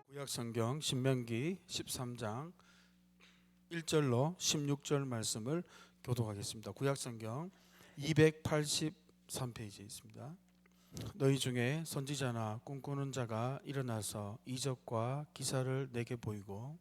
구약성경 신명기 13장 1절로 16절 말씀을 교독하겠습니다. 구약성경 283페이지에 있습니다. 너희 중에 선지자나 꿈꾸는 자가 일어나서 이적과 기사를 내게 보이고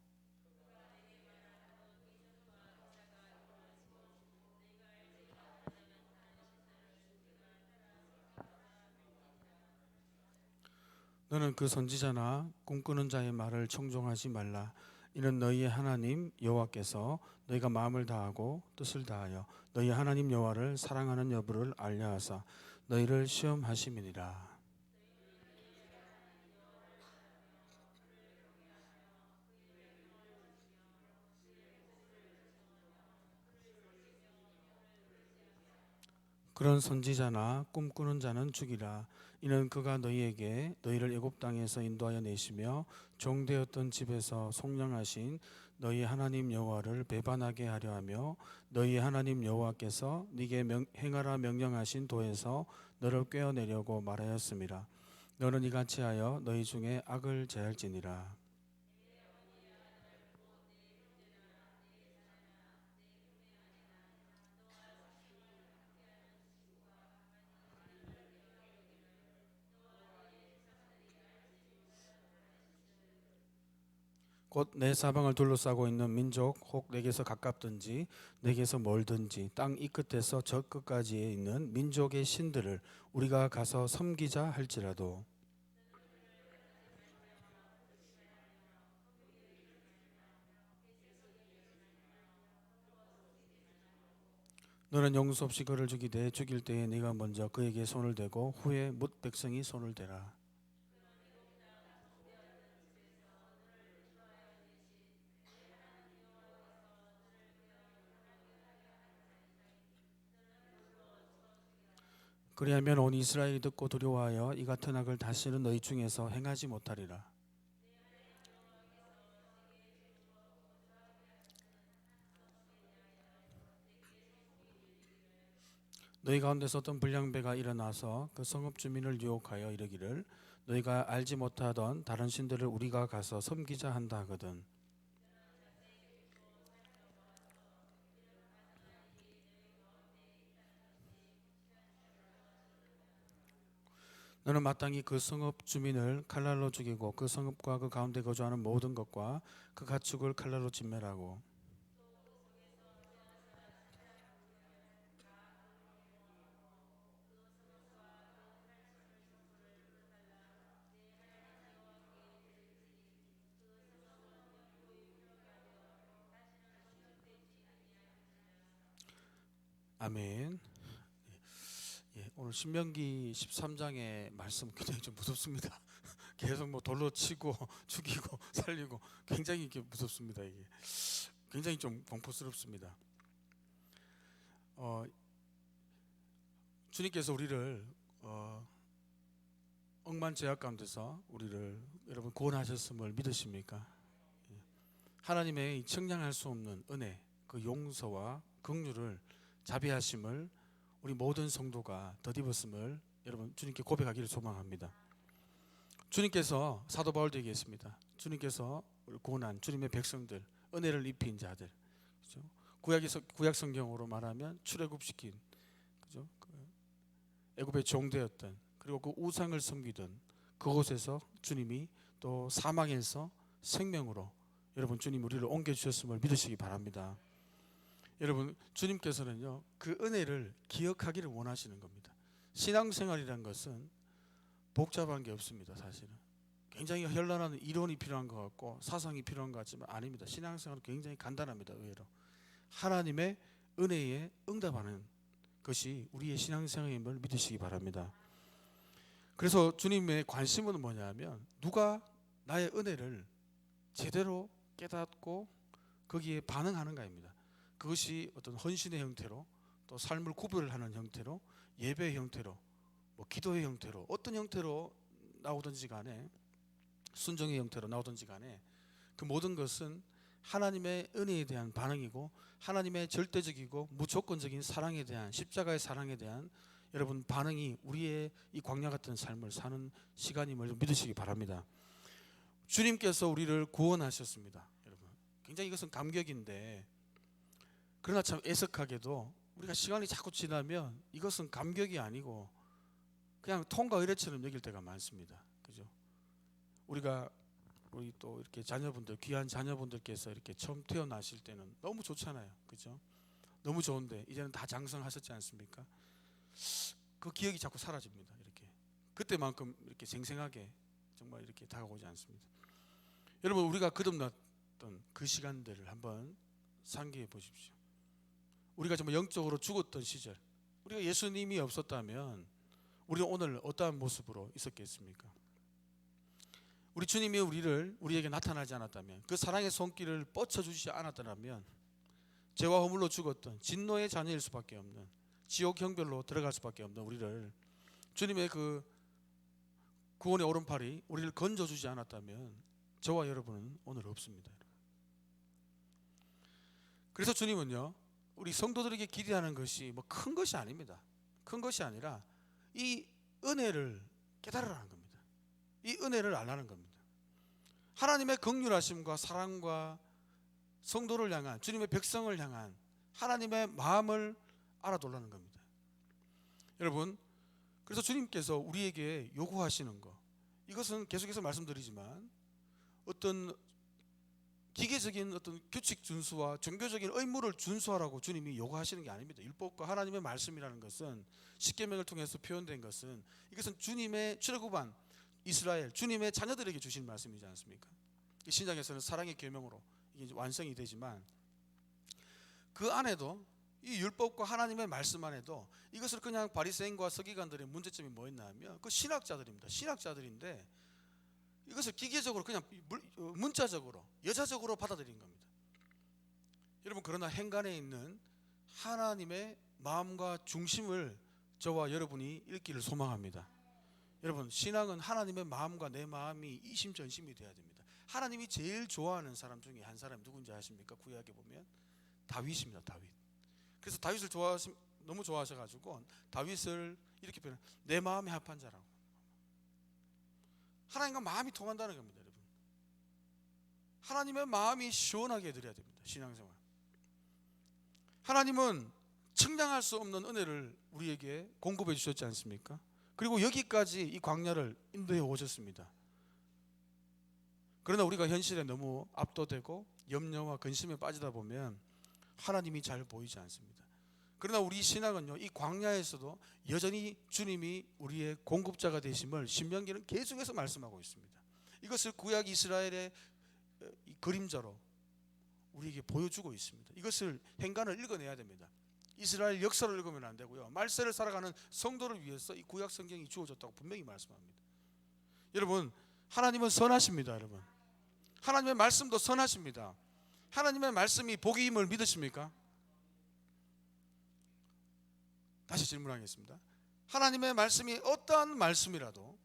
너는 그 선지자나 꿈꾸는 자의 말을 청종하지 말라. 이는 너희의 하나님 여호와께서 너희가 마음을 다하고 뜻을 다하여 너희 하나님 여호와를 사랑하는 여부를 알려 하사 너희를 시험하심이니라. 그런 선지자나 꿈꾸는 자는 죽이라. 이는 그가 너희에게 너희를 애굽 땅에서 인도하여 내시며 종되었던 집에서 속량하신 너희 하나님 여호와를 배반하게 하려 하며 너희 하나님 여호와께서 네게 행하라 명령하신 도에서 너를 꿰어내려고 말하였음이라. 너는 이같이 하여 너희 중에 악을 제할지니라. 곧 내 사방을 둘러싸고 있는 민족 혹 내게서 가깝든지 내게서 멀든지 땅 이 끝에서 저 끝까지에 있는 민족의 신들을 우리가 가서 섬기자 할지라도 너는 용서 없이 그를 죽이되 죽일 때에 네가 먼저 그에게 손을 대고 후에 뭇 백성이 손을 대라. 그리하면 온 이스라엘이 듣고 두려워하여 이 같은 악을 다시는 너희 중에서 행하지 못하리라. 너희 가운데서 어떤 불량배가 일어나서 그 성읍 주민을 유혹하여 이르기를 너희가 알지 못하던 다른 신들을 우리가 가서 섬기자 한다 하거든. 너는 마땅히 그 성읍 주민을 칼날로 죽이고 그 성읍과 그 가운데 거주하는 모든 것과 그 가축을 칼날로 진멸하고 아멘. 오늘 신명기 13장의 말씀 굉장히 좀 무섭습니다. 계속 뭐 돌로 치고 죽이고 살리고 굉장히 무섭습니다. 이게 굉장히 좀 공포스럽습니다. 주님께서 우리를 억만 죄악 가운데서 우리를 여러분 구원하셨음을 믿으십니까? 하나님의 청량할 수 없는 은혜, 그 용서와 긍휼을 자비하심을 우리 모든 성도가 덧입었음을 여러분 주님께 고백하기를 소망합니다. 주님께서 사도 바울도 얘기했습니다. 주님께서 구원한 주님의 백성들, 은혜를 입힌 자들, 그렇죠? 구약 성경으로 말하면 출애굽시킨, 그죠? 애굽의 종되었던 그리고 그 우상을 섬기던 그곳에서 주님이 또 사망에서 생명으로 여러분 주님 우리를 옮겨주셨음을 믿으시기 바랍니다. 여러분 주님께서는요 그 은혜를 기억하기를 원하시는 겁니다. 신앙생활이란 것은 복잡한 게 없습니다. 사실은 굉장히 현란한 이론이 필요한 것 같고 사상이 필요한 것 같지만 아닙니다. 신앙생활은 굉장히 간단합니다. 의외로 하나님의 은혜에 응답하는 것이 우리의 신앙생활임을 믿으시기 바랍니다. 그래서 주님의 관심은 뭐냐면 누가 나의 은혜를 제대로 깨닫고 거기에 반응하는가입니다. 그것이 어떤 헌신의 형태로 또 삶을 구별하는 형태로 예배의 형태로 뭐 기도의 형태로 어떤 형태로 나오든지 간에 순종의 형태로 나오든지 간에 그 모든 것은 하나님의 은혜에 대한 반응이고 하나님의 절대적이고 무조건적인 사랑에 대한 십자가의 사랑에 대한 여러분 반응이 우리의 이 광야 같은 삶을 사는 시간임을 좀 믿으시기 바랍니다. 주님께서 우리를 구원하셨습니다. 여러분 굉장히 이것은 감격인데 그러나 참 애석하게도 우리가 시간이 자꾸 지나면 이것은 감격이 아니고 그냥 통과 의례처럼 여길 때가 많습니다. 그죠? 우리 또 이렇게 자녀분들 귀한 자녀분들께서 이렇게 처음 태어나실 때는 너무 좋잖아요. 그죠? 너무 좋은데 이제는 다 장성하셨지 않습니까? 그 기억이 자꾸 사라집니다. 이렇게 그때만큼 이렇게 생생하게 정말 이렇게 다가오지 않습니다. 여러분 우리가 거듭났던 그 시간들을 한번 상기해 보십시오. 우리가 정말 영적으로 죽었던 시절, 우리가 예수님이 없었다면 우리는 오늘 어떠한 모습으로 있었겠습니까? 우리 주님이 우리에게 나타나지 않았다면, 그 사랑의 손길을 뻗쳐주지 않았더라면 죄와 허물로 죽었던 진노의 자녀일 수밖에 없는, 지옥 형별로 들어갈 수밖에 없는 우리를 주님의 그 구원의 오른팔이 우리를 건져주지 않았다면 저와 여러분은 오늘 없습니다. 그래서 주님은요, 우리 성도들에게 기대하는 것이 뭐 큰 것이 아닙니다. 큰 것이 아니라 이 은혜를 깨달으라는 겁니다. 이 은혜를 알라는 겁니다. 하나님의 긍휼하심과 사랑과 성도를 향한, 주님의 백성을 향한 하나님의 마음을 알아달라는 겁니다. 여러분, 그래서 주님께서 우리에게 요구하시는 것, 이것은 계속해서 말씀드리지만 어떤 기계적인 어떤 규칙 준수와 종교적인 의무를 준수하라고 주님이 요구하시는 게 아닙니다. 율법과 하나님의 말씀이라는 것은, 십계명을 통해서 표현된 것은, 이것은 주님의 출애굽한 이스라엘, 주님의 자녀들에게 주신 말씀이지 않습니까? 신약에서는 사랑의 계명으로 이게 이제 완성이 되지만, 그 안에도 이 율법과 하나님의 말씀 안에도 이것을 그냥 바리새인과 서기관들의 문제점이 뭐였나 하면 그 신학자들입니다. 신학자들인데 이것을 기계적으로 그냥 문자적으로 여자적으로 받아들인 겁니다. 여러분, 그러나 행간에 있는 하나님의 마음과 중심을 저와 여러분이 읽기를 소망합니다. 여러분, 신앙은 하나님의 마음과 내 마음이 이심전심이 돼야 됩니다. 하나님이 제일 좋아하는 사람 중에 한 사람이 누군지 아십니까? 구약에 보면 다윗입니다. 다윗. 그래서 다윗을 너무 좋아하셔가지고 다윗을 이렇게 표현해요. 내 마음에 합한 자라고. 하나님과 마음이 통한다는 겁니다. 여러분, 하나님의 마음이 시원하게 해드려야 됩니다. 신앙생활. 하나님은 측량할 수 없는 은혜를 우리에게 공급해 주셨지 않습니까? 그리고 여기까지 이 광야를 인도해 오셨습니다. 그러나 우리가 현실에 너무 압도되고 염려와 근심에 빠지다 보면 하나님이 잘 보이지 않습니다. 그러나 우리 신앙은요, 이 광야에서도 여전히 주님이 우리의 공급자가 되심을 신명기는 계속해서 말씀하고 있습니다. 이것을 구약 이스라엘의 그림자로 우리에게 보여주고 있습니다. 이것을 행간을 읽어내야 됩니다. 이스라엘 역사를 읽으면 안 되고요, 말세를 살아가는 성도를 위해서 이 구약 성경이 주어졌다고 분명히 말씀합니다. 여러분, 하나님은 선하십니다. 여러분, 하나님의 말씀도 선하십니다. 하나님의 말씀이 복임을 믿으십니까? 다시 질문하겠습니다. 하나님의 말씀이 어떠한 말씀이라도,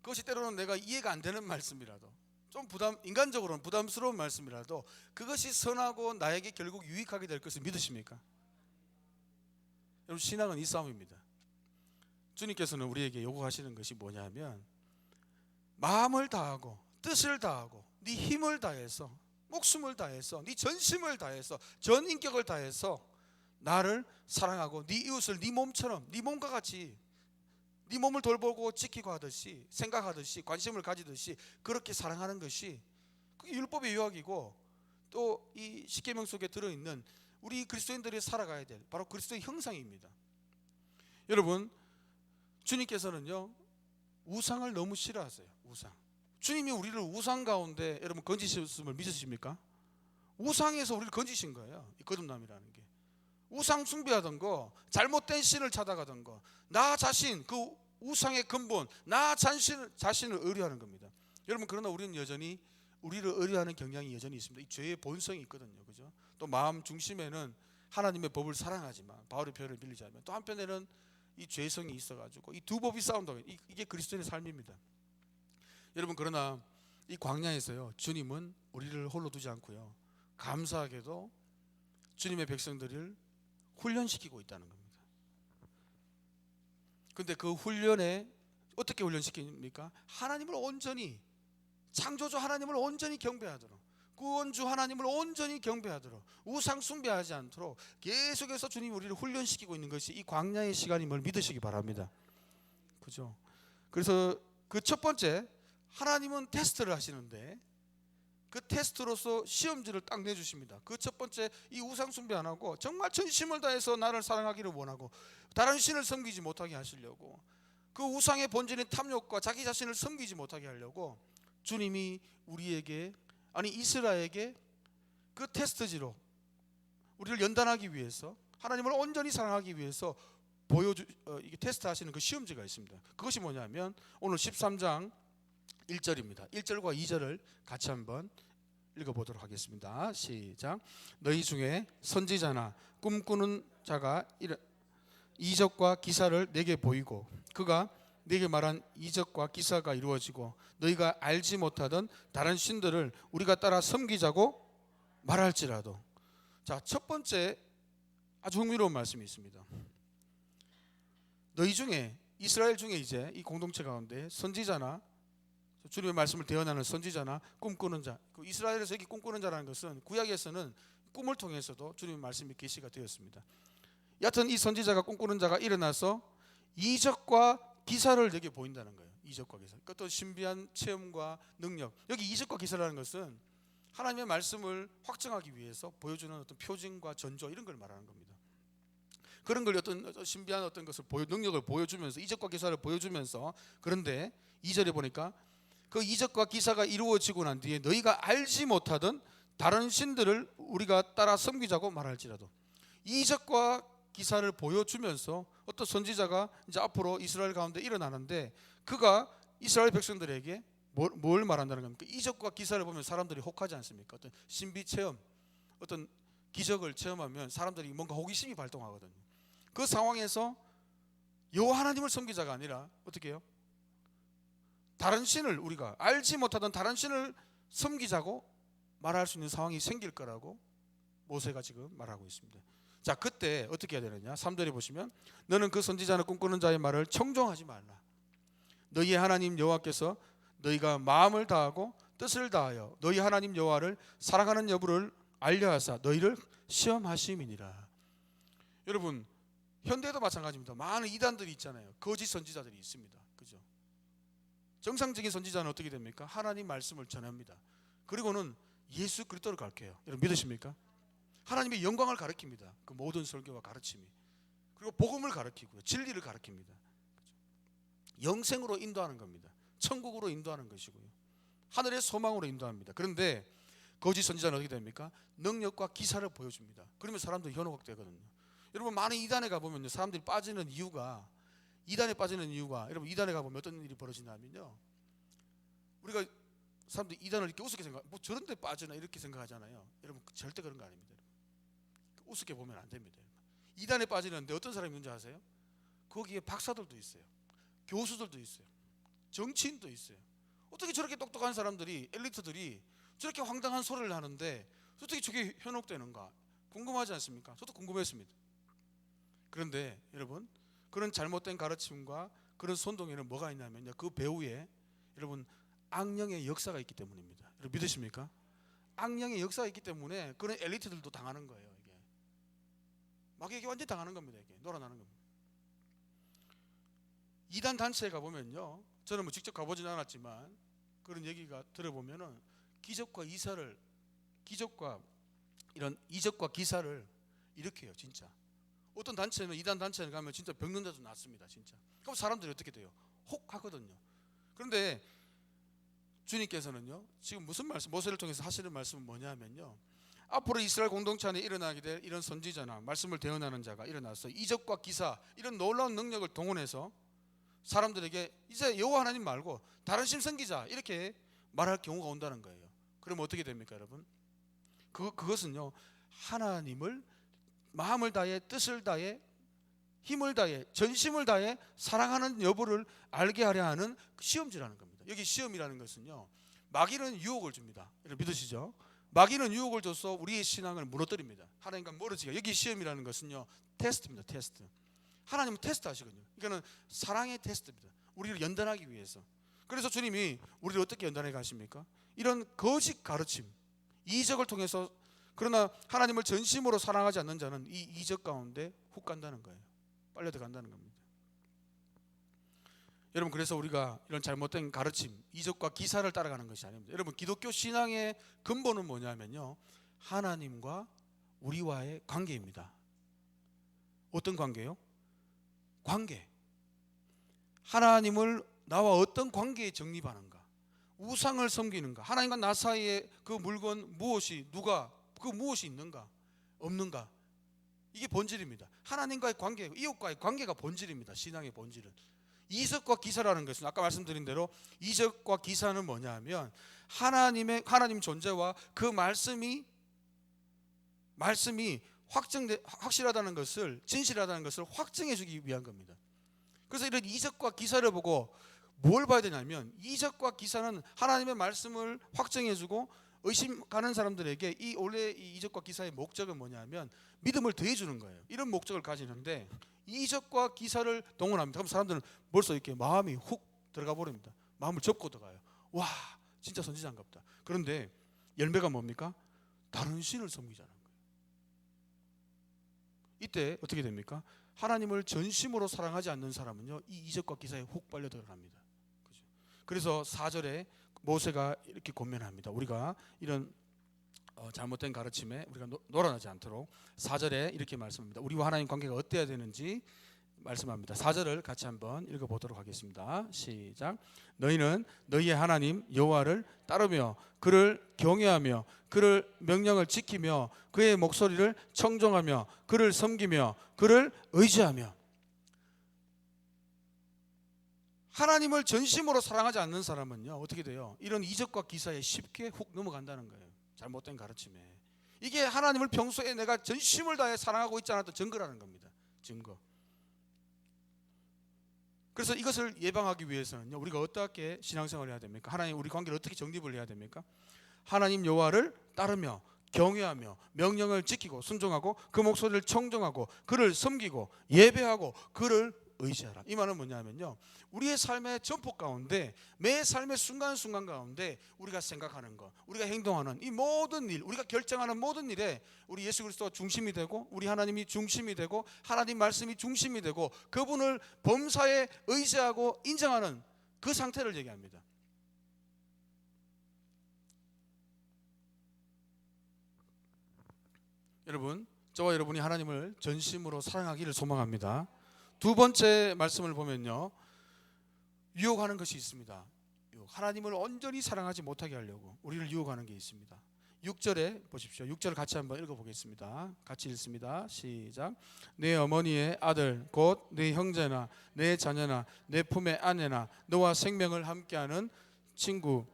그것이 때로는 내가 이해가 안 되는 말씀이라도, 좀 인간적으로는 부담스러운 말씀이라도 그것이 선하고 나에게 결국 유익하게 될 것을 믿으십니까? 여러분, 신앙은 이 싸움입니다. 주님께서는 우리에게 요구하시는 것이 뭐냐면, 마음을 다하고 뜻을 다하고 네 힘을 다해서, 목숨을 다해서, 네 전심을 다해서, 전 인격을 다해서 나를 사랑하고 네 이웃을 네 몸처럼, 네 몸과 같이, 네 몸을 돌보고 지키고 하듯이, 생각하듯이, 관심을 가지듯이 그렇게 사랑하는 것이, 그게 율법의 요약이고, 또 이 십계명 속에 들어있는 우리 그리스도인들이 살아가야 될 바로 그리스도의 형상입니다. 여러분, 주님께서는요, 우상을 너무 싫어하세요. 우상. 주님이 우리를 우상 가운데 여러분 건지셨음을 믿으십니까? 우상에서 우리를 건지신 거예요. 이 거듭남이라는 게. 우상 숭배하던 거, 잘못된 신을 찾아가던 거, 나 자신, 그 우상의 근본, 나 자신을 의뢰하는 겁니다. 여러분, 그러나 우리는 여전히 우리를 의뢰하는 경향이 여전히 있습니다. 이 죄의 본성이 있거든요. 그죠? 또 마음 중심에는 하나님의 법을 사랑하지만, 바울의 표현을 빌리자면, 또 한편에는 이 죄성이 있어가지고 이 두 법이 싸운다고. 이게 그리스도인의 삶입니다. 여러분, 그러나 이 광야에서요, 주님은 우리를 홀로 두지 않고요, 감사하게도 주님의 백성들을 훈련시키고 있다는 겁니다. 근데 그 훈련에 어떻게 훈련시킵니까? 하나님을 온전히, 창조주 하나님을 온전히 경배하도록, 구원주 하나님을 온전히 경배하도록, 우상 숭배하지 않도록 계속해서 주님이 우리를 훈련시키고 있는 것이 이 광야의 시간임을 믿으시기 바랍니다. 그죠? 그래서 그 첫 번째, 하나님은 테스트를 하시는데 그 테스트로서 시험지를 딱 내주십니다. 그 첫 번째, 이 우상 숭배 안 하고 정말 전심을 다해서 나를 사랑하기를 원하고 다른 신을 섬기지 못하게 하시려고, 그 우상의 본질인 탐욕과 자기 자신을 섬기지 못하게 하려고 주님이 우리에게, 아니 이스라엘에게 그 테스트지로 우리를 연단하기 위해서, 하나님을 온전히 사랑하기 위해서 이게 테스트하시는 그 시험지가 있습니다. 그것이 뭐냐면 오늘 13장 1절입니다. 1절과 2절을 같이 한번 읽어보도록 하겠습니다. 시작. 너희 중에 선지자나 꿈꾸는 자가 이적과 기사를 내게 보이고 그가 내게 말한 이적과 기사가 이루어지고 너희가 알지 못하던 다른 신들을 우리가 따라 섬기자고 말할지라도. 자, 첫 번째 아주 흥미로운 말씀이 있습니다. 너희 중에, 이스라엘 중에 이제 이 공동체 가운데 선지자나 주님의 말씀을 대언하는 선지자나 꿈꾸는 자, 그 이스라엘에서 여기 꿈꾸는 자라는 것은 구약에서는 꿈을 통해서도 주님의 말씀이 계시가 되었습니다. 여하튼 이 선지자가 꿈꾸는 자가 일어나서 이적과 기사를 내게 보인다는 거예요. 이적과 기사, 그 어떤 신비한 체험과 능력. 여기 이적과 기사라는 것은 하나님의 말씀을 확증하기 위해서 보여주는 어떤 표징과 전조, 이런 걸 말하는 겁니다. 그런 걸 어떤 신비한 어떤 것을 능력을 보여주면서, 이적과 기사를 보여주면서, 그런데 2절에 보니까 그 이적과 기사가 이루어지고 난 뒤에 너희가 알지 못하던 다른 신들을 우리가 따라 섬기자고 말할지라도. 이적과 기사를 보여주면서 어떤 선지자가 이제 앞으로 이스라엘 가운데 일어나는데, 그가 이스라엘 백성들에게 뭘 말한다는 겁니까? 이적과 기사를 보면 사람들이 혹하지 않습니까? 어떤 신비 체험, 어떤 기적을 체험하면 사람들이 뭔가 호기심이 발동하거든요. 그 상황에서 여호와 하나님을 섬기자가 아니라 어떻게 해요? 다른 신을, 우리가 알지 못하던 다른 신을 섬기자고 말할 수 있는 상황이 생길 거라고 모세가 지금 말하고 있습니다. 자, 그때 어떻게 해야 되느냐? 3절에 보시면 너는 그 선지자나 꿈꾸는 자의 말을 청종하지 말라. 너희의 하나님 여호와께서 너희가 마음을 다하고 뜻을 다하여 너희 하나님 여호와를 사랑하는 여부를 알려하사 너희를 시험하심이니라. 여러분, 현대도 마찬가지입니다. 많은 이단들이 있잖아요. 거짓 선지자들이 있습니다. 그죠? 정상적인 선지자는 어떻게 됩니까? 하나님 말씀을 전합니다. 그리고는 예수 그리스도를 가르쳐요. 여러분 믿으십니까? 하나님의 영광을 가르칩니다. 그 모든 설교와 가르침이. 그리고 복음을 가르치고요, 진리를 가르칩니다. 영생으로 인도하는 겁니다. 천국으로 인도하는 것이고요, 하늘의 소망으로 인도합니다. 그런데 거짓 선지자는 어떻게 됩니까? 능력과 기사를 보여줍니다. 그러면 사람들이 현혹되거든요. 여러분, 많은 이단에 가보면 사람들이 빠지는 이유가, 여러분 이단에 가보면 어떤 일이 벌어지냐면요, 우리가 사람들이 이단을 이렇게 우습게 생각, 뭐 저런 데 빠지나 이렇게 생각하잖아요. 여러분 절대 그런 거 아닙니다. 우습게 보면 안 됩니다. 이단에 빠지는데 어떤 사람이 있는지 아세요? 거기에 박사들도 있어요, 교수들도 있어요, 정치인도 있어요. 어떻게 저렇게 똑똑한 사람들이, 엘리트들이 저렇게 황당한 소리를 하는데 어떻게 저게 현혹되는가 궁금하지 않습니까? 저도 궁금했습니다. 그런데 여러분, 그런 잘못된 가르침과 그런 선동에는 뭐가 있냐면요, 그 배후에 여러분 악령의 역사가 있기 때문입니다. 여러분 믿으십니까? 악령의 역사가 있기 때문에 그런 엘리트들도 당하는 거예요. 이게 막 이게 완전히 당하는 겁니다. 이게 놀아나는 겁니다. 이단 단체에 가보면요, 저는 뭐 직접 가보지는 않았지만 그런 얘기가 들어보면은 기적과 이런 이적과 기사를 일으켜요. 진짜 어떤 단체는, 이단 단체에 가면 진짜 병든데도 낫습니다. 진짜. 그럼 사람들이 어떻게 돼요? 혹하거든요. 그런데 주님께서는요, 지금 무슨 말씀, 모세를 통해서 하시는 말씀은 뭐냐면요, 앞으로 이스라엘 공동체 안에 일어나게 될 이런 선지자나 말씀을 대언하는 자가 일어나서 이적과 기사, 이런 놀라운 능력을 동원해서 사람들에게 이제 여호와 하나님 말고 다른 신 섬기자, 이렇게 말할 경우가 온다는 거예요. 그러면 어떻게 됩니까, 여러분? 그것은요, 하나님을 마음을 다해, 뜻을 다해, 힘을 다해, 전심을 다해 사랑하는 여부를 알게 하려 하는 시험지라는 겁니다. 여기 시험이라는 것은요, 마귀는 유혹을 줍니다. 여러분 믿으시죠? 마귀는 유혹을 줘서 우리의 신앙을 무너뜨립니다. 하나님과 멀어지게. 여기 시험이라는 것은요, 테스트입니다. 테스트. 하나님은 테스트 하시거든요. 이거는 사랑의 테스트입니다. 우리를 연단하기 위해서. 그래서 주님이 우리를 어떻게 연단해 가십니까? 이런 거짓 가르침, 이적을 통해서. 그러나 하나님을 전심으로 사랑하지 않는 자는 이 이적 가운데 훅 간다는 거예요. 빨려 들어간다는 겁니다. 여러분, 그래서 우리가 이런 잘못된 가르침, 이적과 기사를 따라가는 것이 아닙니다. 여러분, 기독교 신앙의 근본은 뭐냐면요, 하나님과 우리와의 관계입니다. 어떤 관계요? 관계. 하나님을 나와 어떤 관계에 정립하는가, 우상을 섬기는가, 하나님과 나 사이에 그 물건 무엇이, 누가, 그 무엇이 있는가 없는가, 이게 본질입니다. 하나님과의 관계, 이웃과의 관계가 본질입니다. 신앙의 본질은. 이적과 기사라는 것은 아까 말씀드린 대로 이적과 기사는 뭐냐 하면 하나님 존재와 그 말씀이 확실하다는 것을, 진실하다는 것을 확증해 주기 위한 겁니다. 그래서 이런 이적과 기사를 보고 뭘 봐야 되냐면, 이적과 기사는 하나님의 말씀을 확증해 주고 의심 가는 사람들에게 원래 이 이적과 기사의 목적은 뭐냐면 믿음을 더해 주는 거예요. 이런 목적을 가지는데 이적과 기사를 동원합니다. 그럼 사람들은 벌써 이렇게 마음이 훅 들어가 버립니다. 마음을 접고 들어가요. 와, 진짜 선지자인갑다. 그런데 열매가 뭡니까? 다른 신을 섬기자는 거예요. 이때 어떻게 됩니까? 하나님을 전심으로 사랑하지 않는 사람은요, 이 이적과 기사에 훅 빨려 들어갑니다. 그죠? 그래서 4절에 모세가 이렇게 권면합니다. 우리가 이런 잘못된 가르침에 우리가 놀아나지 않도록 4절에 이렇게 말씀합니다. 우리와 하나님 관계가 어때야 되는지 말씀합니다. 4절을 같이 한번 읽어보도록 하겠습니다. 시작. 너희는 너희의 하나님 여호와를 따르며 그를 경외하며 그를 명령을 지키며 그의 목소리를 청종하며 그를 섬기며 그를 의지하며. 하나님을 전심으로 사랑하지 않는 사람은요, 어떻게 돼요? 이런 이적과 기사에 쉽게 훅 넘어간다는 거예요. 잘못된 가르침에. 이게 하나님을 평소에 내가 전심을 다해 사랑하고 있지 않았던 증거라는 겁니다. 증거. 그래서 이것을 예방하기 위해서는요, 우리가 어떻게 신앙생활을 해야 됩니까? 하나님, 우리 관계를 어떻게 정립을 해야 됩니까? 하나님 여호와를 따르며 경외하며 명령을 지키고 순종하고 그 목소리를 청정하고 그를 섬기고 예배하고 그를 의지하라. 이 말은 뭐냐면요, 우리의 삶의 전폭 가운데, 매 삶의 순간순간 가운데 우리가 생각하는 것, 우리가 행동하는 이 모든 일, 우리가 결정하는 모든 일에 우리 예수 그리스도가 중심이 되고 우리 하나님이 중심이 되고 하나님 말씀이 중심이 되고 그분을 범사에 의지하고 인정하는 그 상태를 얘기합니다. 여러분, 저와 여러분이 하나님을 전심으로 사랑하기를 소망합니다. 두 번째 말씀을 보면요, 유혹하는 것이 있습니다. 하나님을 온전히 사랑하지 못하게 하려고 우리를 유혹하는 게 있습니다. 6절에 보십시오. 6절 같이 한번 읽어보겠습니다. 같이 읽습니다. 시작. 내 어머니의 아들 곧 내 형제나 내 자녀나 내 품의 아내나 너와 생명을 함께하는 친구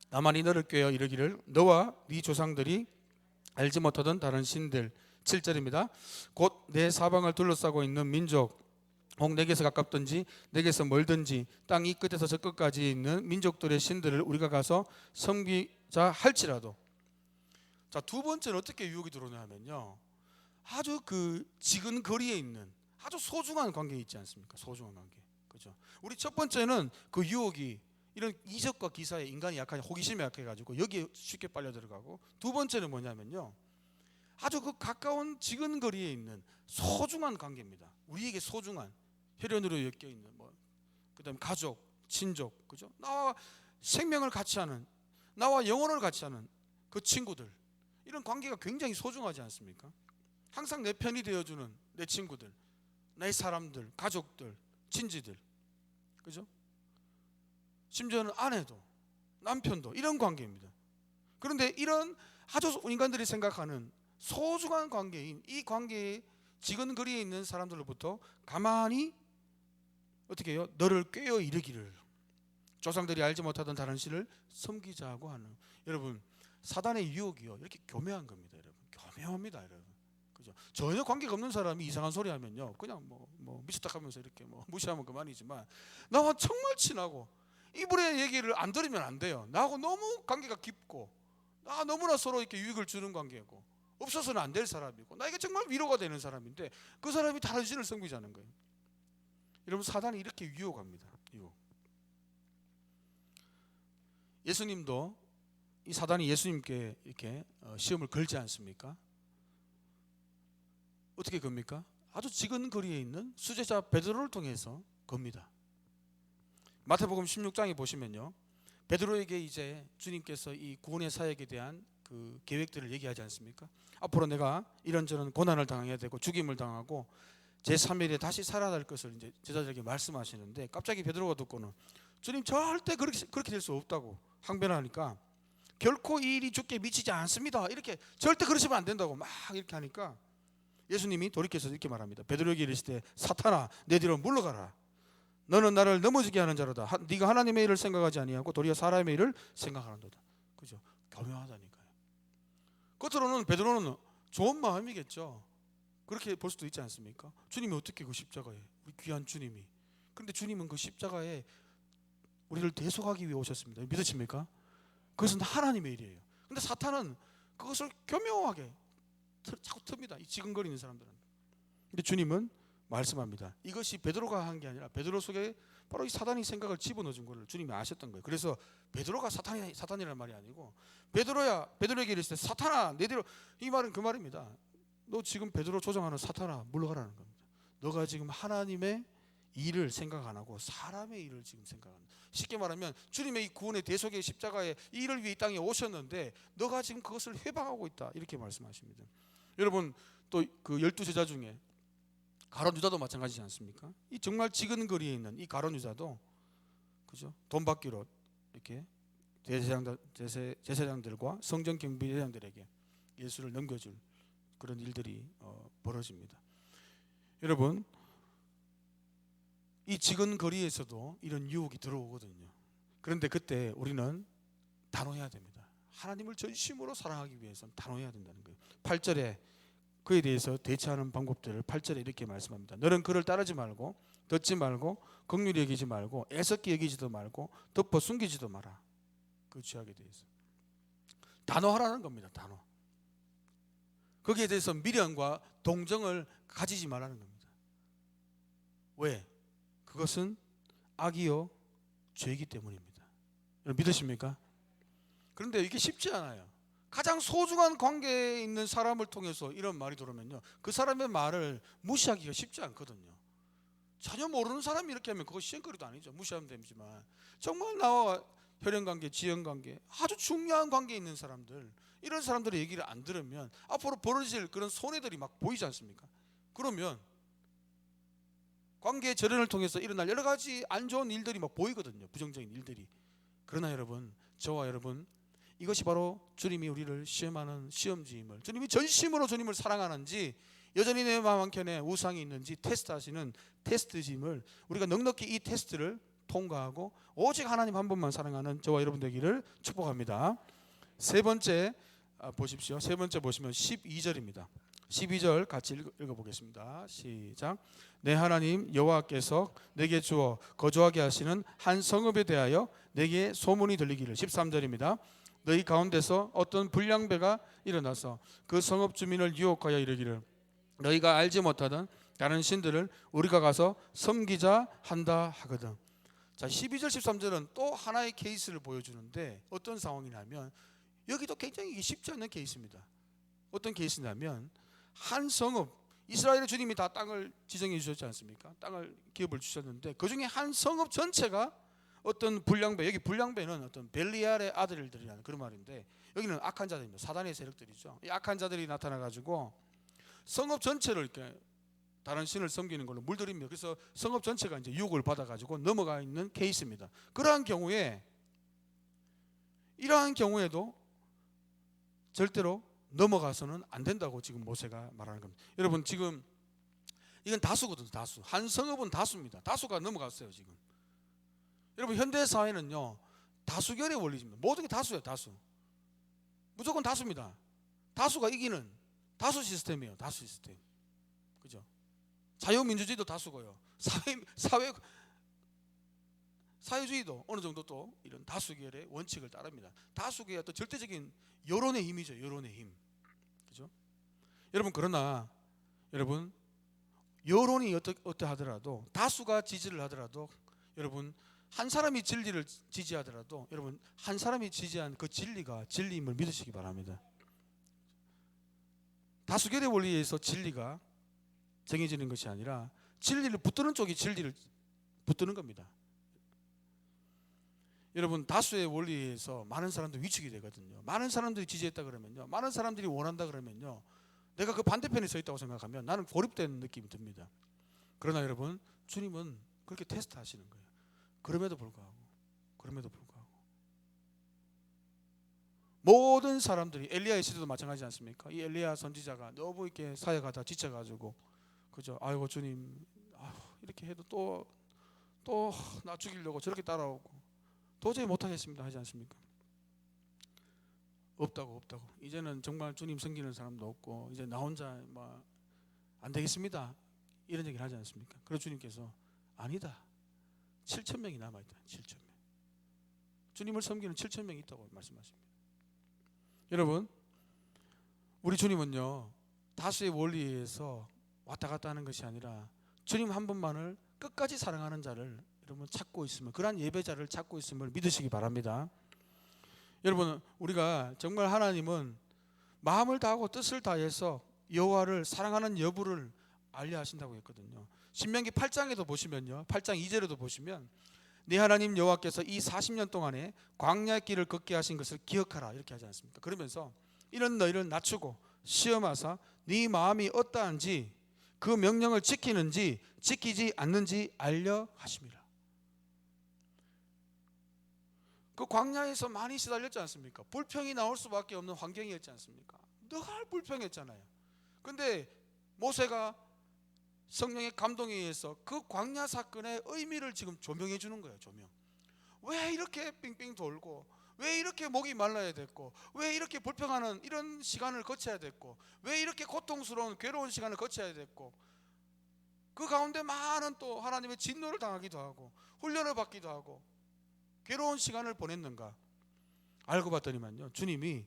나만이 너를 꾀어 이르기를 너와 네 조상들이 알지 못하던 다른 신들. 7절입니다. 곧 내 사방을 둘러싸고 있는 민족, 혹 내게서 가깝든지 내게서 멀든지 땅 이 끝에서 저 끝까지 있는 민족들의 신들을 우리가 가서 섬기자 할지라도. 자, 두 번째는 어떻게 유혹이 들어오냐면요, 아주 그 지근 거리에 있는 아주 소중한 관계 있지 않습니까? 소중한 관계. 그죠? 우리 첫 번째는 그 유혹이 이런 이적과 기사에 인간이 약한 호기심에 약해가지고 여기에 쉽게 빨려 들어가고, 두 번째는 뭐냐면요, 아주 그 가까운 지근 거리에 있는 소중한 관계입니다. 우리에게 소중한 혈연으로 엮여 있는 그다음 가족, 친족, 그죠? 나와 생명을 같이 하는, 나와 영혼을 같이 하는 그 친구들, 이런 관계가 굉장히 소중하지 않습니까? 항상 내 편이 되어주는 내 친구들, 내 사람들, 가족들, 친지들, 그죠? 심지어는 아내도, 남편도 이런 관계입니다. 그런데 이런 아주 인간들이 생각하는 소중한 관계인 이 관계에 지근거리에 있는 사람들로부터 가만히 어떻게 해요? 너를 꾀어 이르기를 조상들이 알지 못하던 다른 신을 섬기자고 하는. 여러분, 사단의 유혹이요, 이렇게 교묘한 겁니다. 여러분, 교묘합니다. 여러분, 그죠? 전혀 관계가 없는 사람이 이상한 소리 하면요, 그냥 미쳤다 하면서 이렇게 무시하면 그만이지만, 나와 정말 친하고 이분의 얘기를 안 들으면 안 돼요. 나하고 너무 관계가 깊고 너무나 서로 이렇게 유익을 주는 관계고 없어서는 안 될 사람이고 나에게 정말 위로가 되는 사람인데 그 사람이 다른 신을 섬기자는 거예요. 여러분, 사단이 이렇게 유혹합니다. 유혹. 예수님도 이 사단이 예수님께 이렇게 시험을 걸지 않습니까? 어떻게 겁니까? 아주 지근 거리에 있는 수제자 베드로를 통해서 겁니다. 마태복음 16장에 보시면요, 베드로에게 이제 주님께서 이 구원의 사역에 대한 그 계획들을 얘기하지 않습니까? 앞으로 내가 이런저런 고난을 당해야 되고 죽임을 당하고 제3일에 다시 살아날 것을 이제 제자들에게 말씀하시는데, 갑자기 베드로가 듣고는 주님, 절대 그렇게 될 수 없다고 항변하니까, 결코 이 일이 주께 미치지 않습니다, 이렇게 절대 그러시면 안 된다고 막 이렇게 하니까 예수님이 돌이켜서 이렇게 말합니다. 베드로에게 이르시되, 사탄아, 내 뒤로 물러가라. 너는 나를 넘어지게 하는 자로다. 네가 하나님의 일을 생각하지 아니하고 도리어 사람의 일을 생각하는도다. 그죠? 교묘하다니까요. 겉으로는 베드로는 좋은 마음이겠죠. 그렇게 볼 수도 있지 않습니까? 주님이 어떻게 그 십자가에, 우리 귀한 주님이, 그런데 주님은 그 십자가에 우리를 대속하기 위해 오셨습니다. 믿으십니까? 그것은 하나님의 일이에요. 근데 사탄은 그것을 교묘하게 자꾸 틉니다, 이 지근거리는 사람들은. 근데 주님은 말씀합니다. 이것이 베드로가 한 게 아니라 베드로 속에 바로 이 사단이 생각을 집어넣어준 것을 주님이 아셨던 거예요. 그래서 베드로가 사탄이라는 말이 아니고, 베드로에게 이르시되, 사탄아, 내 뒤로, 이 말은 그 말입니다. 너 지금 베드로 조종하는 사탄아, 물러가라는 겁니다. 너가 지금 하나님의 일을 생각 안 하고 사람의 일을 지금 생각한다. 쉽게 말하면 주님의 이 구원의 대속의 십자가의 이 일을 위해 이 땅에 오셨는데 너가 지금 그것을 회방하고 있다, 이렇게 말씀하십니다. 여러분, 또 그 12제자 중에 가룟 유다도 마찬가지지 않습니까? 이 정말 지근거리에 있는 이 가룟 유다도, 그죠? 돈 받기로 이렇게 제사장들과 성전 경비대장들에게 예수를 넘겨줄 그런 일들이 벌어집니다. 여러분, 이 지근거리에서도 이런 유혹이 들어오거든요. 그런데 그때 우리는 단호해야 됩니다. 하나님을 전심으로 사랑하기 위해서는 단호해야 된다는 거예요. 8절에 그에 대해서 대처하는 방법들을 8절에 이렇게 말씀합니다. 너는 그를 따르지 말고 듣지 말고 긍휼히 여기지 말고 애석히 여기지도 말고 덮어 숨기지도 마라. 그 죄악에 대해서 단호하라는 겁니다. 단호. 거기에 대해서 미련과 동정을 가지지 말라는 겁니다. 왜? 그것은 악이요 죄이기 때문입니다. 여러분, 믿으십니까? 그런데 이게 쉽지 않아요. 가장 소중한 관계에 있는 사람을 통해서 이런 말이 들어오면요, 그 사람의 말을 무시하기가 쉽지 않거든요. 전혀 모르는 사람이 이렇게 하면 그거 시행거리도 아니죠. 무시하면 되지만 정말 나와 혈연관계, 지연관계, 아주 중요한 관계에 있는 사람들, 이런 사람들의 얘기를 안 들으면 앞으로 벌어질 그런 손해들이 막 보이지 않습니까? 그러면 관계의 절연을 통해서 일어날 여러 가지 안 좋은 일들이 막 보이거든요. 부정적인 일들이. 그러나 여러분, 저와 여러분, 이것이 바로 주님이 우리를 시험하는 시험지임을, 주님이 전심으로 주님을 사랑하는지, 여전히 내 마음 한켠에 우상이 있는지 테스트하시는 테스트짐을, 우리가 넉넉히 이 테스트를 통과하고 오직 하나님 한 분만 사랑하는 저와 여러분 되기를 축복합니다. 세 번째 보십시오. 세 번째 보시면 12절입니다. 12절 같이 읽어보겠습니다. 시작. 내 하나님 여호와께서 내게 주어 거주하게 하시는 한 성읍에 대하여 내게 소문이 들리기를. 13절입니다. 너희 가운데서 어떤 불량배가 일어나서 그 성읍 주민을 유혹하여 이르기를, 너희가 알지 못하던 다른 신들을 우리가 가서 섬기자 한다 하거든. 자, 12절 13절은 또 하나의 케이스를 보여주는데, 어떤 상황이냐면 여기도 굉장히 쉽지 않은 케이스입니다. 어떤 케이스냐면, 한 성읍, 이스라엘의 주님이 다 땅을 지정해 주셨지 않습니까? 땅을 기업을 주셨는데 그 중에 한 성읍 전체가 어떤 불량배, 여기 불량배는 어떤 벨리알의 아들들이라는 그런 말인데, 여기는 악한 자들입니다. 사단의 세력들이죠. 이 악한 자들이 나타나 가지고 성읍 전체를 이렇게 다른 신을 섬기는 걸로 물들입니다. 그래서 성읍 전체가 이제 유혹을 받아 가지고 넘어가 있는 케이스입니다. 이러한 경우에도 절대로 넘어가서는 안 된다고 지금 모세가 말하는 겁니다. 여러분, 지금 이건 다수거든요. 다수. 한 성읍은 다수입니다. 다수가 넘어갔어요 지금. 여러분, 현대 사회는요 다수결의 원리입니다. 모든 게 다수예요. 다수. 무조건 다수입니다. 다수가 이기는 다수 시스템이에요. 다수 시스템. 그죠? 자유민주주의도 다수고요. 사회주의도 어느 정도 또 이런 다수결의 원칙을 따릅니다. 다수결의 또 절대적인 여론의 힘이죠. 여론의 힘. 그죠? 여러분, 그러나 여러분, 여론이 어떠하더라도, 다수가 지지를 하더라도, 여러분, 한 사람이 진리를 지지하더라도, 여러분, 한 사람이 지지한 그 진리가 진리임을 믿으시기 바랍니다. 다수결의 원리에 의해서 진리가 정해지는 것이 아니라 진리를 붙드는 쪽이 진리를 붙드는 겁니다. 여러분, 다수의 원리에 의해서 많은 사람들이 위축이 되거든요. 많은 사람들이 지지했다 그러면요, 많은 사람들이 원한다 그러면요, 내가 그 반대편에 서 있다고 생각하면 나는 고립된 느낌이 듭니다. 그러나 여러분, 주님은 그렇게 테스트 하시는 거예요. 그럼에도 불구하고 모든 사람들이, 엘리야의 시대도 마찬가지지 않습니까? 이 엘리야 선지자가 너무 이렇게 사역하다 지쳐가지고, 그죠? 아이고 주님, 이렇게 해도 또 나 죽이려고 저렇게 따라오고 도저히 못하겠습니다 하지 않습니까? 없다고. 이제는 정말 주님 섬기는 사람도 없고 이제 나 혼자 안 되겠습니다 이런 얘기를 하지 않습니까? 그래서 주님께서 아니다, 7,000명이 남아있다. 7,000명. 주님을 섬기는 7,000명이 있다고 말씀하십니다. 여러분, 우리 주님은요, 다수의 원리에 의해서 왔다 갔다 하는 것이 아니라 주님 한 분만을 끝까지 사랑하는 자를 여러분 찾고 있음을, 그러한 예배자를 찾고 있음을 믿으시기 바랍니다. 여러분, 우리가 정말 하나님은 마음을 다하고 뜻을 다해서 여호와를 사랑하는 여부를 알려 하신다고 했거든요. 신명기 8장에도 보시면요, 8장 2절에도 보시면 네 하나님 여호와께서 이 40년 동안에 광야의 길을 걷게 하신 것을 기억하라 이렇게 하지 않습니까? 그러면서 이런 너희를 낮추고 시험하사 네 마음이 어떠한지 그 명령을 지키는지 지키지 않는지 알려 하심이라. 그 광야에서 많이 시달렸지 않습니까? 불평이 나올 수밖에 없는 환경이었지 않습니까? 늘 불평했잖아요. 근데 모세가 성령의 감동에 의해서 그 광야 사건의 의미를 지금 조명해 주는 거예요. 조명. 왜 이렇게 빙빙 돌고, 왜 이렇게 목이 말라야 됐고, 왜 이렇게 불평하는 이런 시간을 거쳐야 됐고, 왜 이렇게 고통스러운 괴로운 시간을 거쳐야 됐고, 그 가운데 많은 또 하나님의 진노를 당하기도 하고 훈련을 받기도 하고 괴로운 시간을 보냈는가? 알고 봤더니만요, 주님이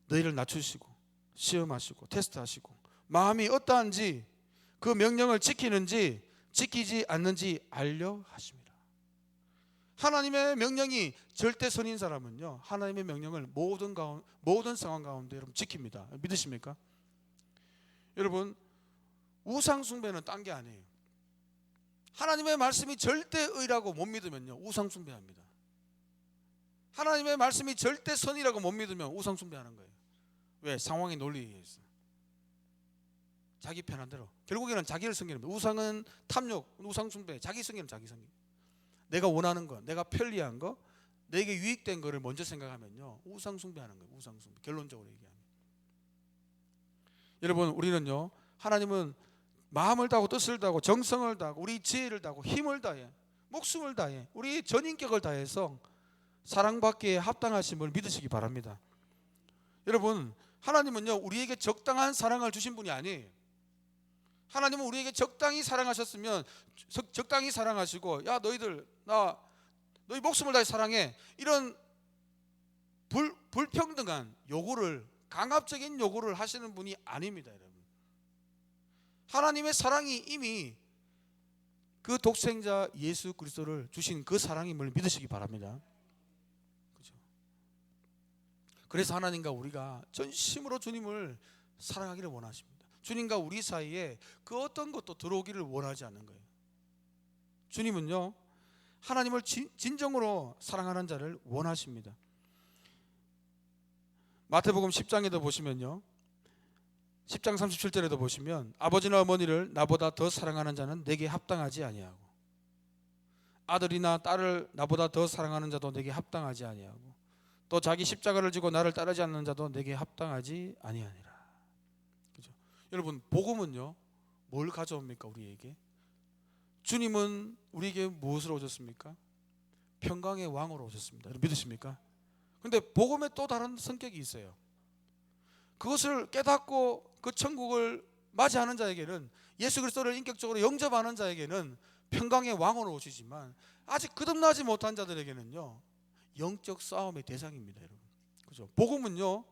너희를 낮추시고 시험하시고 테스트하시고 마음이 어떠한지 그 명령을 지키는지 지키지 않는지 알려 하십니다. 하나님의 명령이 절대선인 사람은요, 하나님의 명령을 모든 상황 가운데 여러분 지킵니다. 믿으십니까? 여러분, 우상 숭배는 딴 게 아니에요. 하나님의 말씀이 절대의라고 못 믿으면요, 우상 숭배합니다. 하나님의 말씀이 절대선이라고 못 믿으면 우상 숭배하는 거예요. 왜? 상황의 논리에 의해서 자기 편한 대로, 결국에는 자기를 섬기는 거예요. 우상은 탐욕, 우상 숭배, 자기 섬기는 자기 섬기. 내가 원하는 거, 내가 편리한 거, 내게 유익된 거를 먼저 생각하면요, 우상 숭배하는 거예요. 우상 숭배. 결론적으로 얘기하면, 여러분, 우리는요, 하나님은 마음을 다하고 뜻을 다하고 정성을 다하고 우리 지혜를 다하고 힘을 다해 목숨을 다해 우리 전인격을 다해서 사랑받기에 합당하심을 믿으시기 바랍니다. 여러분, 하나님은요, 우리에게 적당한 사랑을 주신 분이 아니에요. 하나님은 우리에게 적당히 사랑하셨으면 적당히 사랑하시고, 야 너희들 너희 목숨을 다해 사랑해, 이런 불평등한 요구를, 강압적인 요구를 하시는 분이 아닙니다. 여러분, 하나님의 사랑이 이미 그 독생자 예수 그리스도를 주신 그 사랑임을 믿으시기 바랍니다. 그렇죠? 그래서 하나님과 우리가 전심으로 주님을 사랑하기를 원하십니다. 주님과 우리 사이에 그 어떤 것도 들어오기를 원하지 않는 거예요. 주님은요, 하나님을 진정으로 사랑하는 자를 원하십니다. 마태복음 10장에도 보시면요, 10장 37절에도 보시면 아버지나 어머니를 나보다 더 사랑하는 자는 내게 합당하지 아니하고 아들이나 딸을 나보다 더 사랑하는 자도 내게 합당하지 아니하고 또 자기 십자가를 지고 나를 따르지 않는 자도 내게 합당하지 아니하니라. 그죠? 여러분, 복음은요, 뭘 가져옵니까? 우리에게 주님은 우리에게 무엇으로 오셨습니까? 평강의 왕으로 오셨습니다. 믿으십니까? 근데 복음에 또 다른 성격이 있어요. 그것을 깨닫고 그 천국을 맞이하는 자에게는, 예수 그리스도를 인격적으로 영접하는 자에게는 평강의 왕으로 오시지만 아직 거듭나지 못한 자들에게는요 영적 싸움의 대상입니다, 여러분. 그죠? 복음은요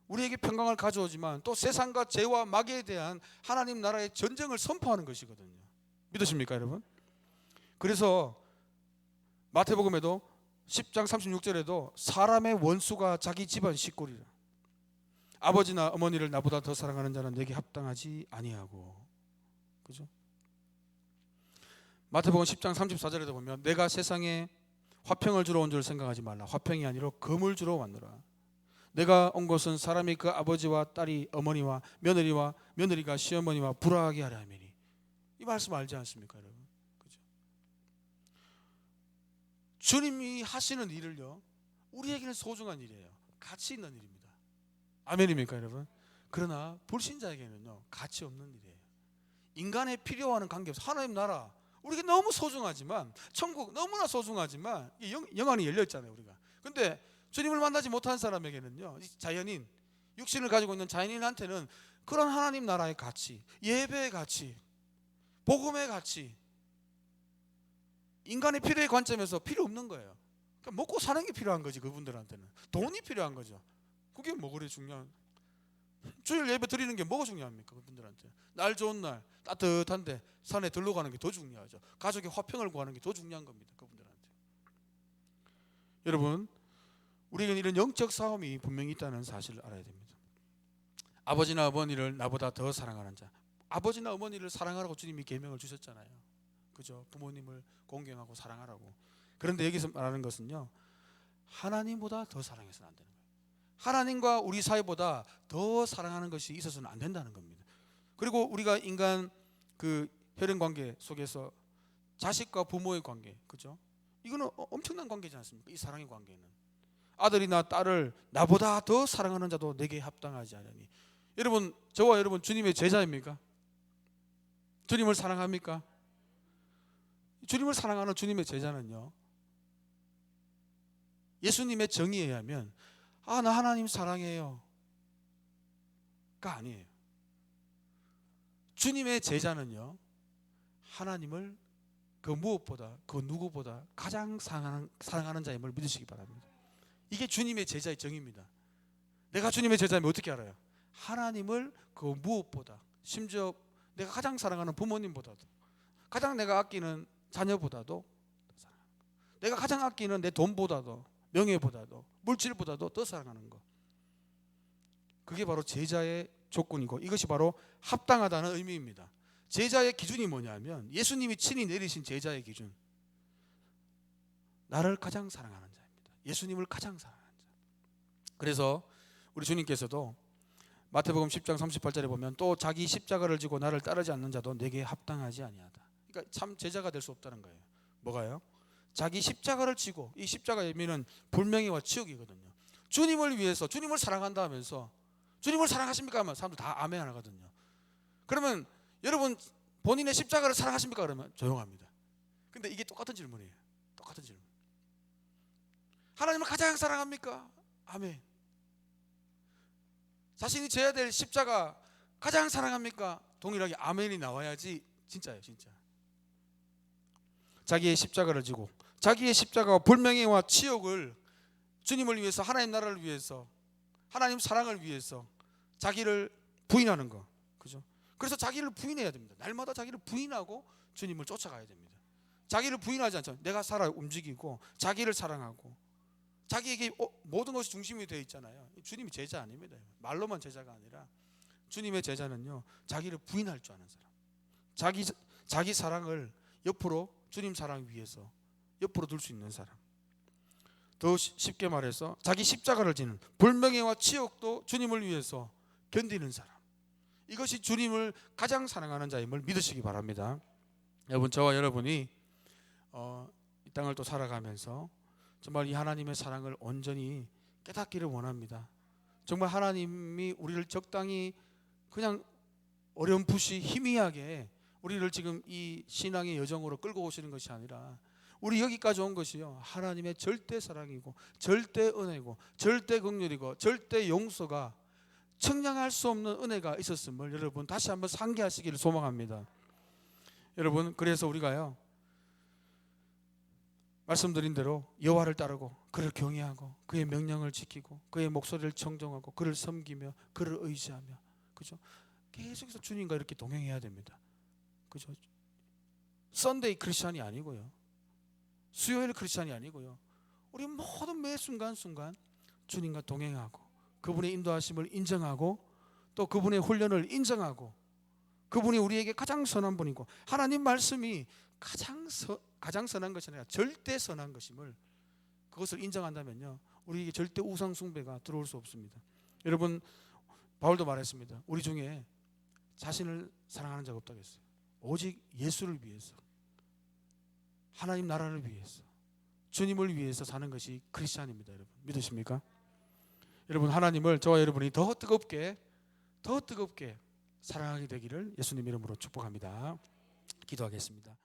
우리에게 평강을 가져오지만 또 세상과 죄와 마귀에 대한 하나님 나라의 전쟁을 선포하는 것이거든요. 믿으십니까, 여러분? 그래서 마태복음에도 10장 36절에도 사람의 원수가 자기 집안 식구리라. 아버지나 어머니를 나보다 더 사랑하는 자는 내게 합당하지 아니하고. 그죠? 마태복음 10장 34절에도 보면 내가 세상에 화평을 주러 온 줄 생각하지 말라. 화평이 아니라 금을 주러 왔노라. 내가 온 것은 사람이 그 아버지와 딸이 어머니와 며느리와 며느리가 시어머니와 불화하게 하려 함이니. 이 말씀 알지 않습니까, 여러분? 그죠? 주님이 하시는 일을요 우리에게는 소중한 일이에요. 가치 있는 일입니다. 아멘입니까, 여러분? 그러나 불신자에게는요 가치 없는 일이에요. 인간의 필요하는 관계 없어. 하나님 나라 우리에게 너무 소중하지만, 천국 너무나 소중하지만 영안이 열려 있잖아요, 우리가. 근데 주님을 만나지 못한 사람에게는요, 자연인, 육신을 가지고 있는 자연인한테는 그런 하나님 나라의 가치, 예배의 가치, 복음의 가치, 인간의 필요의 관점에서 필요 없는 거예요. 그러니까 먹고 사는 게 필요한 거지. 그분들한테는 돈이 필요한 거죠. 그게 뭐 그래 중요한? 주일 예배 드리는 게 뭐가 중요합니까? 그분들한테 날 좋은 날 따뜻한데 산에 들러 가는 게 더 중요하죠. 가족의 화평을 구하는 게 더 중요한 겁니다, 그분들한테. 여러분, 우리에게는 이런 영적 싸움이 분명히 있다는 사실을 알아야 됩니다. 아버지나 어머니를 나보다 더 사랑하는 자. 아버지나 어머니를 사랑하라고 주님이 계명을 주셨잖아요. 그죠? 부모님을 공경하고 사랑하라고. 그런데 여기서 말하는 것은요, 하나님보다 더 사랑해서는 안 되는 거예요. 하나님과 우리 사이보다 더 사랑하는 것이 있어서는 안 된다는 겁니다. 그리고 우리가 인간 그 혈연 관계 속에서 자식과 부모의 관계, 그죠? 이거는 엄청난 관계지 않습니까? 이 사랑의 관계는. 아들이나 딸을 나보다 더 사랑하는 자도 내게 합당하지 않으니. 여러분, 저와 여러분 주님의 제자입니까? 주님을 사랑합니까? 주님을 사랑하는 주님의 제자는요, 예수님의 정의에 의하면 나 하나님 사랑해요 가 아니에요. 주님의 제자는요, 하나님을 그 무엇보다 그 누구보다 가장 사랑하는 자임을 믿으시기 바랍니다. 이게 주님의 제자의 정의입니다. 내가 주님의 제자이면 어떻게 알아요? 하나님을 그 무엇보다, 심지어 내가 가장 사랑하는 부모님보다도, 가장 내가 아끼는 자녀보다도, 내가 가장 아끼는 내 돈보다도, 명예보다도, 물질보다도 더 사랑하는 것. 그게 바로 제자의 조건이고, 이것이 바로 합당하다는 의미입니다. 제자의 기준이 뭐냐면 예수님이 친히 내리신 제자의 기준, 나를 가장 사랑하는 자입니다. 예수님을 가장 사랑하는 자. 그래서 우리 주님께서도 마태복음 10장 38절에 보면 또 자기 십자가를 지고 나를 따르지 않는 자도 내게 합당하지 아니하다. 그러니까 참 제자가 될 수 없다는 거예요. 뭐가요? 자기 십자가를 지고, 이 십자가의 의미는 불명예와 치욕이거든요. 주님을 위해서, 주님을 사랑한다 하면서 주님을 사랑하십니까 하면 사람들 다 아멘 하거든요. 그러면 여러분 본인의 십자가를 사랑하십니까 그러면 조용합니다. 근데 이게 똑같은 질문이에요. 똑같은 질문. 하나님을 가장 사랑합니까? 아멘. 자신이 져야 될 십자가 가장 사랑합니까? 동일하게 아멘이 나와야지 진짜예요, 진짜. 자기의 십자가를 지고 자기의 십자가와 불명예와 치욕을 주님을 위해서, 하나님 나라를 위해서, 하나님 사랑을 위해서 자기를 부인하는 거, 그죠? 그래서 자기를 부인해야 됩니다. 날마다 자기를 부인하고 주님을 쫓아가야 됩니다. 자기를 부인하지 않죠. 내가 살아 움직이고 자기를 사랑하고 자기에게 모든 것이 중심이 되어 있잖아요. 주님이 제자 아닙니다. 말로만 제자가 아니라 주님의 제자는요, 자기를 부인할 줄 아는 사람, 자기 사랑을 옆으로, 주님 사랑 위해서 옆으로 둘 수 있는 사람. 더 쉽게 말해서 자기 십자가를 지는, 불명예와 치욕도 주님을 위해서 견디는 사람. 이것이 주님을 가장 사랑하는 자임을 믿으시기 바랍니다. 여러분, 저와 여러분이 이 땅을 또 살아가면서 정말 이 하나님의 사랑을 온전히 깨닫기를 원합니다. 정말 하나님이 우리를 적당히 그냥 어렴풋이 희미하게 우리를 지금 이 신앙의 여정으로 끌고 오시는 것이 아니라, 우리 여기까지 온 것이요, 하나님의 절대 사랑이고 절대 은혜고 절대 긍휼이고 절대 용서가, 청량할 수 없는 은혜가 있었음을 여러분 다시 한번 상기하시기를 소망합니다. 여러분, 그래서 우리가요, 말씀드린 대로 여호와를 따르고 그를 경외하고 그의 명령을 지키고 그의 목소리를 청종하고 그를 섬기며 그를 의지하며, 그죠? 계속해서 주님과 이렇게 동행해야 됩니다. 그죠? 썬데이 크리스찬이 아니고요, 수요일 크리스찬이 아니고요, 우리 모든 매 순간순간 주님과 동행하고 그분의 인도하심을 인정하고 또 그분의 훈련을 인정하고 그분이 우리에게 가장 선한 분이고 하나님 말씀이 가장 선한 것이 아니라 절대 선한 것임을, 그것을 인정한다면요, 우리에게 절대 우상 숭배가 들어올 수 없습니다. 여러분, 바울도 말했습니다. 우리 중에 자신을 사랑하는 자가 없다고 했어요. 오직 예수를 위해서, 하나님 나라를 위해서, 주님을 위해서 사는 것이 크리스찬입니다. 여러분, 믿으십니까? 여러분, 하나님을 저와 여러분이 더 뜨겁게 사랑하게 되기를 예수님 이름으로 축복합니다. 기도하겠습니다.